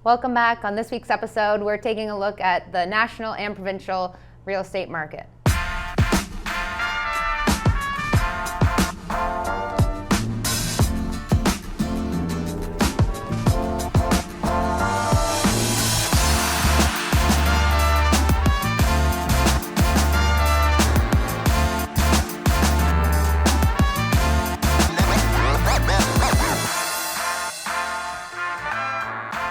Welcome back. On this week's episode, we're taking a look at the national and provincial real estate market.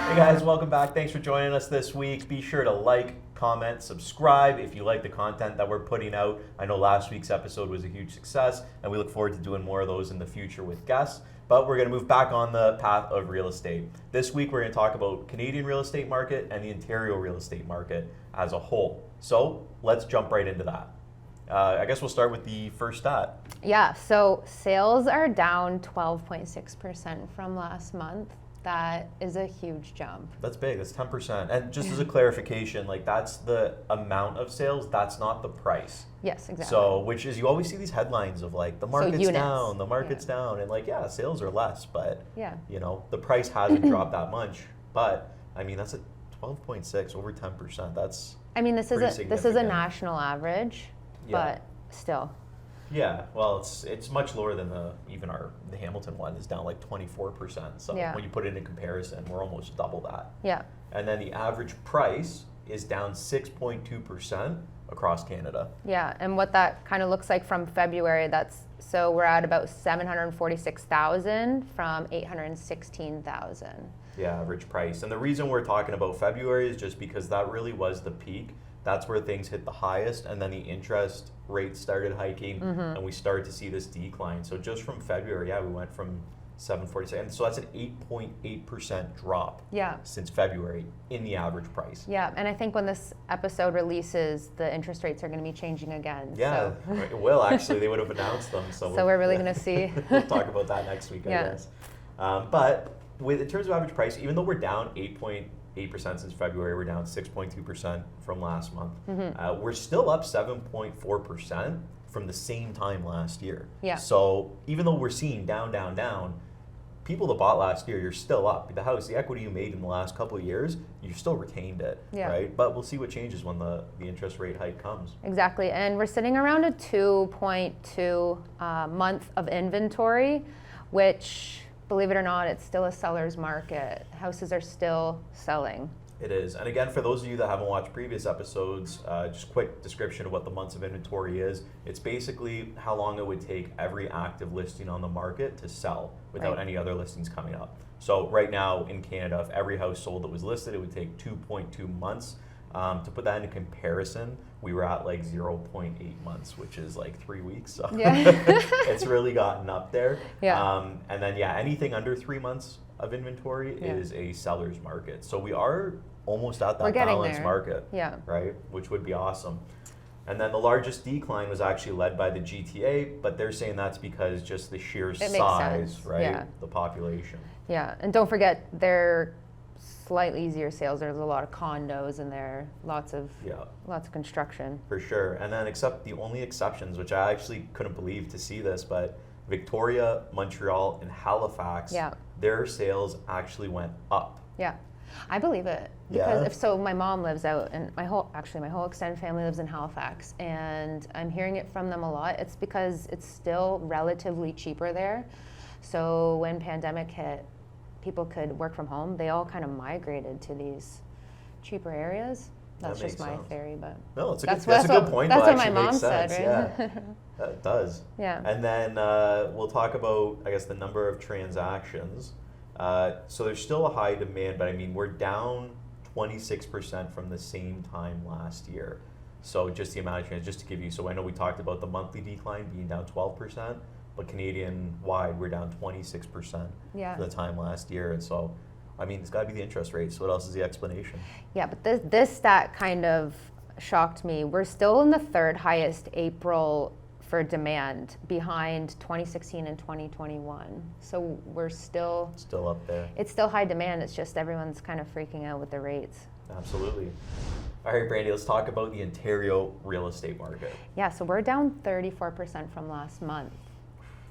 Hey guys, welcome back. Thanks for joining us this week. Be sure to like, comment, subscribe if you like the content that we're putting out. I know last week's episode was a huge success, and we look forward to doing more of those in the future with guests. But we're going to move back on the path of real estate. This week we're going to talk about Canadian real estate market and the Ontario real estate market as a whole. So let's jump right into that. I guess we'll start with the first stat. Yeah, so sales are down 12.6% from last month. That is a huge jump. That's big. That's 10%. And just as a clarification, like that's the amount of sales. That's not the price. Yes, exactly. So, which is, you always see these headlines of like the market's down, the market's down, and like, yeah, sales are less, but you know, the price hasn't dropped that much. But I mean, that's a 12.6 over 10%. That's this is a national average, but still. Yeah, well, it's much lower than the Hamilton one is down like 24%. So when you put it in comparison, we're almost double that. Yeah. And then the average price is down 6.2% across Canada. Yeah, and what that kind of looks like from February, so we're at about 746,000 from 816,000. Yeah, average price. And the reason we're talking about February is just because that really was the peak. That's where things hit the highest, and then the interest rates started hiking, and we started to see this decline. So just from February, we went from 746, and so that's an 8.8% drop since February in the average price. Yeah, and I think when this episode releases, the interest rates are going to be changing again. Yeah, it will actually. They would have announced them. So we're really going to see. We'll talk about that next week, I guess. But in terms of average price, even though we're down 8% since February, we're down 6.2% from last month. We're still up 7.4% from the same time last year. Yeah. So even though we're seeing down, people that bought last year, you're still up. The equity you made in the last couple of years, you still retained it, right? But we'll see what changes when the interest rate hike comes. Exactly, and we're sitting around a 2.2 month of inventory, which, believe it or not, it's still a seller's market. Houses are still selling. It is. And again, for those of you that haven't watched previous episodes, just quick description of what the months of inventory is. It's basically how long it would take every active listing on the market to sell without any other listings coming up. So right now in Canada, if every house sold that was listed, it would take 2.2 months. To put that into comparison, we were at like 0.8 months, which is like 3 weeks. So it's really gotten up there. Yeah. And then anything under 3 months of inventory is a seller's market. So we are almost at that balanced market, right? Which would be awesome. And then the largest decline was actually led by the GTA, but they're saying that's because just the sheer size, right? Yeah. The population. Yeah, and don't forget they're slightly easier sales. There's a lot of condos in there, lots of construction. For sure. And then the only exceptions, which I actually couldn't believe to see this, but Victoria, Montreal, and Halifax, their sales actually went up. Yeah, I believe it. Because my mom lives out, and my whole extended family lives in Halifax, and I'm hearing it from them a lot. It's because it's still relatively cheaper there. So when pandemic hit, people could work from home. They all kind of migrated to these cheaper areas. That's just my theory, but no, that's a good point. That's what my mom said, right? Yeah, it does. Yeah. And then we'll talk about, I guess, the number of transactions. So there's still a high demand, but I mean, we're down 26% from the same time last year. So just the amount of transactions, just to give you, so I know we talked about the monthly decline being down 12%, but Canadian-wide, we're down 26% for the time last year. And so, I mean, it's got to be the interest rate. So what else is the explanation? Yeah, but this stat kind of shocked me. We're still in the third highest April for demand, behind 2016 and 2021. So we're still up there. It's still high demand. It's just everyone's kind of freaking out with the rates. Absolutely. All right, Brandy, let's talk about the Ontario real estate market. Yeah, so we're down 34% from last month.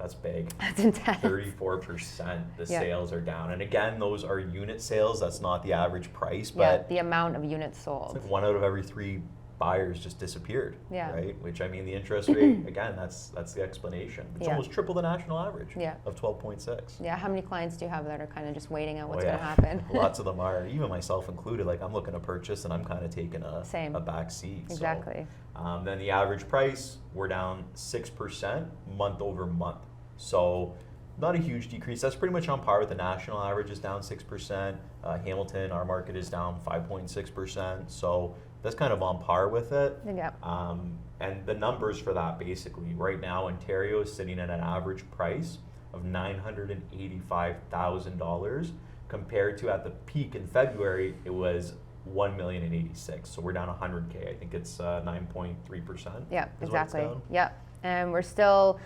That's big. That's intense. 34% the sales are down. And again, those are unit sales. That's not the average price, but the amount of units sold. It's like 1 out of every 3 buyers just disappeared, right? Which, I mean, the interest rate, again, that's the explanation. It's almost triple the national average of 12.6. Yeah, how many clients do you have that are kind of just waiting out what's going to happen? Lots of them are, even myself included. Like, I'm looking to purchase and I'm kind of taking a back seat. Exactly. So, then the average price, we're down 6% month over month. So not a huge decrease. That's pretty much on par with the national average is down 6%. Hamilton, our market is down 5.6%. So that's kind of on par with it. And the numbers for that basically, right now Ontario is sitting at an average price of $985,000 compared to at the peak in February, it was $1,086,000. So we're down 100K. I think it's 9.3%. Yeah, exactly. Yeah, and we're still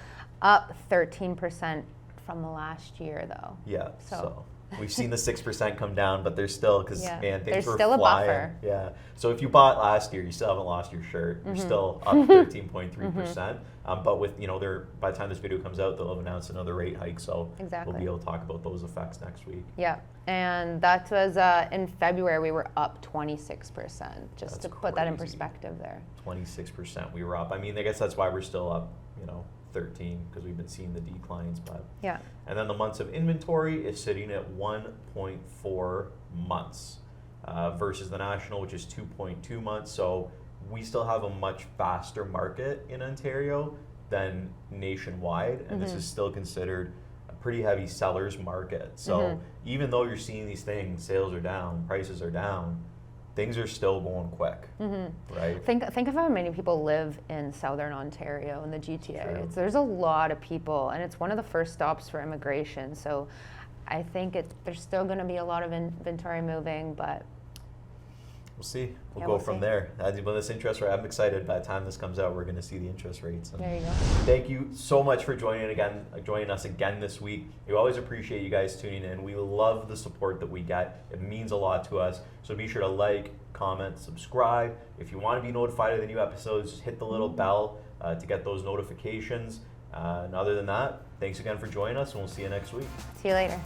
up 13% from the last year though. Yeah, so we've seen the 6% come down, but there's still, because man, things there's were still flying. A buffer. Yeah, so if you bought last year, you still haven't lost your shirt. You're still up 13.3%. But with, by the time this video comes out, they'll have announced another rate hike, so we'll be able to talk about those effects next week. Yeah, and that was in February we were up 26%, just to put that in perspective there. 26% we were up. I mean, I guess that's why we're still up, 13, because we've been seeing the declines. But and then the months of inventory is sitting at 1.4 months versus the national, which is 2.2 months. So we still have a much faster market in Ontario than nationwide, and this is still considered a pretty heavy seller's market. So even though you're seeing these things, sales are down, prices are down, things are still going quick, right? Think of how many people live in Southern Ontario in the GTA. There's a lot of people, and it's one of the first stops for immigration. So I think there's still going to be a lot of inventory moving, but we'll see. We'll go from there. When this interest rate, I'm excited. By the time this comes out, we're going to see the interest rates. And there you go. Thank you so much for joining us again this week. We always appreciate you guys tuning in. We love the support that we get. It means a lot to us. So be sure to like, comment, subscribe. If you want to be notified of the new episodes, just hit the little bell to get those notifications. And other than that, thanks again for joining us, and we'll see you next week. See you later.